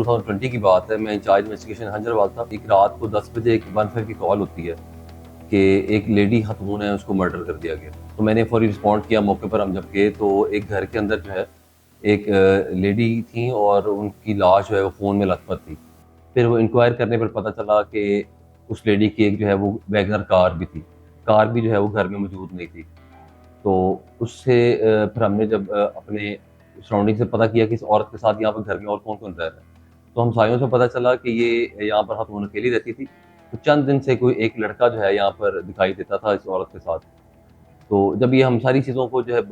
2020 की बात है। मैं इंचार्ज इन्वेस्टिगेशन हैदराबाद था। एक रात को 10 बजे एक 15 की कॉल होती है कि एक लेडी खातून है, उसको मर्डर कर दिया गया। तो मैंने फौरी रिस्पॉन्ड किया। मौके पर हम जब गए तो एक घर के अंदर जो है एक लेडी थी और उनकी लाश जो है वो फ़ोन में लथपथ थी। फिर वो इंक्वायर करने पर पता चला कि उस लेडी की एक जो है वो वैगनर कार भी थी। कार भी जो है वो घर में मौजूद नहीं थी। तो उससे फिर हमने जब अपने सराउंडिंग से पता किया कि इस औरत के साथ यहाँ पर घर में और कौन-कौन रह रहा है, तो हमसायों से पता चला कि ये यहाँ पर खातून अकेली रहती थी। तो चंद दिन से कोई एक लड़का जो है यहाँ पर दिखाई देता था इस औरत के साथ। तो जब ये हम सारी चीज़ों को जो है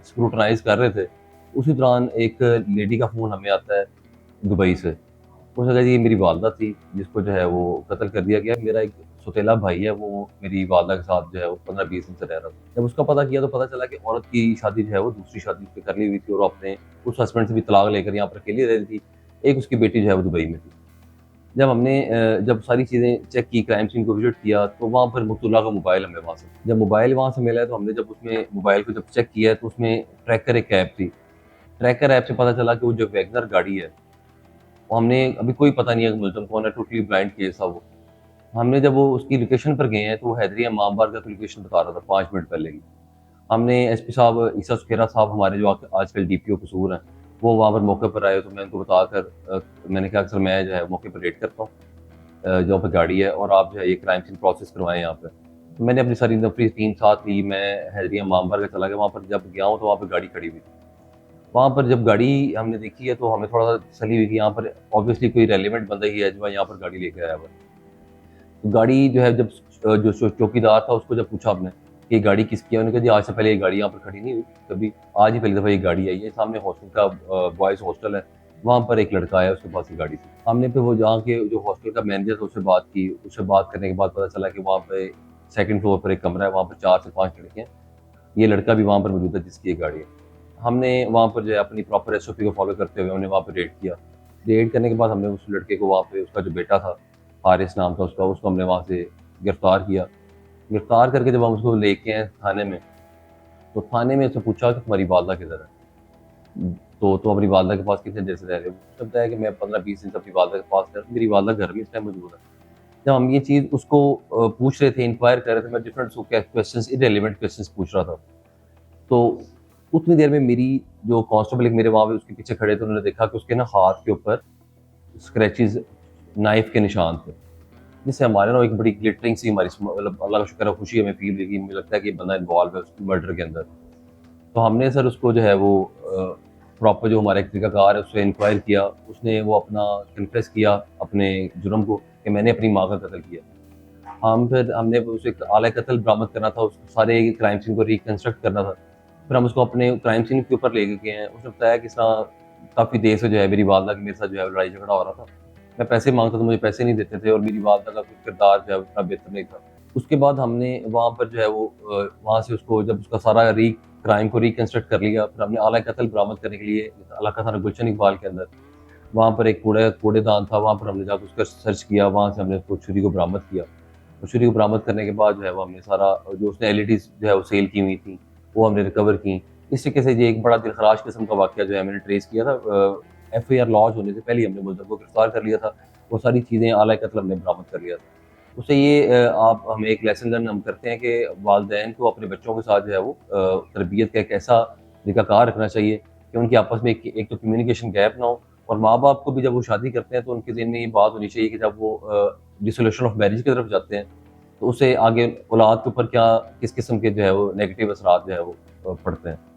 स्क्रूटनाइज़ कर रहे थे, उसी दौरान एक लेडी का फ़ोन हमें आता है दुबई से। उसने कहा जी ये मेरी वालदा थी, जिसको जो है वो कत्ल कर दिया गया। मेरा एक सौतेला भाई है, वो मेरी वालदा के साथ जो है वो 15-20 दिन से रह रहा था। जब उसका पता किया तो पता चला कि औरत की शादी जो है वो दूसरी शादी उसने कर ली हुई थी और अपने उस हस्बैंड से भी तलाक लेकर यहाँ पर अकेली रह रही थी। एक उसकी बेटी जो है वो दुबई में थी। जब हमने जब सारी चीज़ें चेक की, क्राइम सीन को विज़िट किया, तो वहाँ पर मुक्तुल्लाह का मोबाइल हमें वहाँ से जब मोबाइल वहाँ से मिला तो हमने जब उसमें मोबाइल को जब चेक किया तो उसमें ट्रैकर एक ऐप थी। ट्रैकर ऐप से पता चला कि वो जो वैगनर गाड़ी है, वो हमने अभी कोई पता नहीं है कि मुल्ज़िम कौन है, टोटली ब्लाइंड केस था वो। हमने जब वो उसकी लोकेशन पर गए हैं तो वो हैदरिया इमामबाड़ का लोकेशन बता रहा था 5 मिनट पहले की। हमने एसपी साहब ईसा सुखेरा साहब हमारे जो आजकल डीपीओ कसूर हैं, वो वहाँ पर मौके पर आए तो मैं उनको बताकर मैंने कहा सर मैं जो है मौके पर रेड करता हूँ जहाँ पे गाड़ी है और आप जो है ये क्राइम सीन प्रोसेस करवाएँ यहाँ पे। तो मैंने अपनी सारी अपनी टीम साथ ली, मैं हैदरिया इमामबाड़ का चला गया। वहाँ पर जब गया हूँ तो वहाँ पे गाड़ी खड़ी हुई थी। वहाँ पर जब गाड़ी हमने देखी है तो हमें थोड़ा-सा तसल्ली हुई कि यहाँ पर ऑब्वियसली कोई रेलेवेंट बंदा ही है जो यहाँ पर गाड़ी लेके आया हुआ है। तो गाड़ी जो है जब जो चौकीदार था उसको जब पूछा हमने कि ये गाड़ी किसकी है? उन्होंने कहा जी आज से पहले ये गाड़ी यहाँ पर खड़ी नहीं हुई कभी, आज ही पहली दफ़ा ये गाड़ी आई है। सामने हॉस्टल का बॉयज़ हॉस्टल है, वहाँ पर एक लड़का आया उसके पास ये गाड़ी थी। हमने फिर वो जहाँ के जो हॉस्टल का मैनेजर था उससे बात की, उससे बात करने के बाद पता चला कि वहाँ पे 2nd फ्लोर पर एक कमरा है, वहाँ पर 4 से 5 लड़के हैं। ये लड़का भी वहाँ पर मौजूद है जिसकी ये गाड़ी है। हमने वहाँ पर जो है अपनी प्रॉपर एसओपी को फॉलो करते हुए हमने वहाँ पे रेड किया। रेड करने के बाद हमने उस लड़के को वहाँ पे उसका जो बेटा था, हारिस नाम था उसका, उसको हमने वहाँ से गिरफ्तार किया। गिरफ्तार करके जब हम उसको लेके आए थाने में, तो थाने में उससे पूछा कि तुम्हारी वालदा किधर है? तो तुम अपनी वालदा के पास कितने देर से रह रहे हो? उसने बताया कि मैं 15-20 दिन से अपनी वालदा के पास रह रहा हूँ, मेरी वालदा घर में इस टाइम मौजूद है। जब हम ये चीज़ उसको पूछ रहे थे, इंक्वायर कर रहे थे, मैं डिफरेंट उसको क्वेश्चंस इर्रेलेवेंट क्वेश्चंस पूछ रहा था। तो उतनी देर में मेरी जो कांस्टेबल एक मेरे वहाँ पे उसके पीछे खड़े थे, उन्होंने देखा कि उसके ना हाथ के ऊपर स्क्रैचेस नाइफ के निशान थे, जिससे हमारे ना एक बड़ी ग्लिटरिंग सी हमारी मतलब अल्लाह का शुक्र है खुशी हमें फील हुई कि मुझे लगता है कि ये बंदा इन्वॉल्व है उस मर्डर के अंदर। तो हमने सर उसको जो है वो प्रॉपर जो हमारा एक तरीकाकार है उससे इंक्वायर किया। उसने वो अपना कन्फेस किया अपने जुर्म को कि मैंने अपनी माँ का कत्ल किया। फिर हमने उसे आला कत्ल बरामद करना था, उसको सारे क्राइम सीन को रिकंस्ट्रक्ट करना था। फिर हम उसको अपने क्राइम सीन के ऊपर लेके गए हैं। उसने बताया कि इस तरह काफ़ी देर से जो है मेरी वालदा की मेरे साथ जो है लड़ाई झगड़ा हो रहा था। मैं पैसे माँगता था, मुझे पैसे नहीं देते थे और मेरी वालदा का कुछ किरदार जो है उतना बेहतर नहीं था। उसके बाद हमने वहाँ पर जो है वो वहाँ से उसको जब उसका सारा क्राइम को रिकंस्ट्रक्ट कर लिया, फिर हमने आला कत्ल बरामद करने के लिए इलाका थाना गुलशन इकबाल के अंदर वहाँ पर एक कूड़ेदान था, वहाँ पर हमने जाकर उसका सर्च किया, वहाँ से हमने उसको छुरी को बरामद किया। तो छुरी को बरामद करने के बाद जो है वो हमने सारा जो उसने एलईडीज़ जो है वो सेल की हुई थी, वो हमने रिकवर की। इस तरीके से ये एक बड़ा दिलखराश किस्म का वाक़या जो है मैंने ट्रेस किया था। एफआईआर लॉन्च होने से पहले ही हमने मुलज़िम को गिरफ्तार कर लिया था। वो सारी चीज़ें आला कत्ल हमने बरामद कर लिया था। उससे ये आप हमें एक लेसन लर्न हम करते हैं कि वालिदैन को अपने बच्चों के साथ जो है वो तरबियत का एक ऐसा तरीक़ाकार रखना चाहिए कि उनकी आपस में एक तो कम्युनिकेशन गैप ना हो और माँ-बाप को भी जब वो शादी करते हैं तो उनके ज़हन में ये बात होनी चाहिए कि जब वो डिसोल्यूशन ऑफ मैरिज की तरफ जाते हैं, तो उससे आगे औलाद के ऊपर क्या किस किस्म के जो है वो नेगेटिव असरात जो है वो पड़ते हैं।